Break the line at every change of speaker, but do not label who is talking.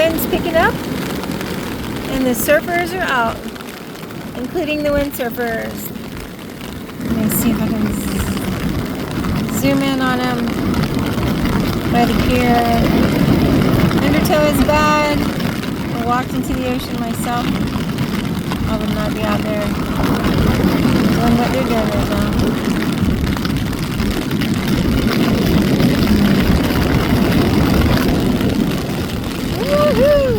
wind's picking up and the surfers are out, including the windsurfers. Let me see if I can zoom in on them by the pier. Undertow is bad. I walked into the ocean myself. I would not be out there doing what they're doing right now. Woohoo!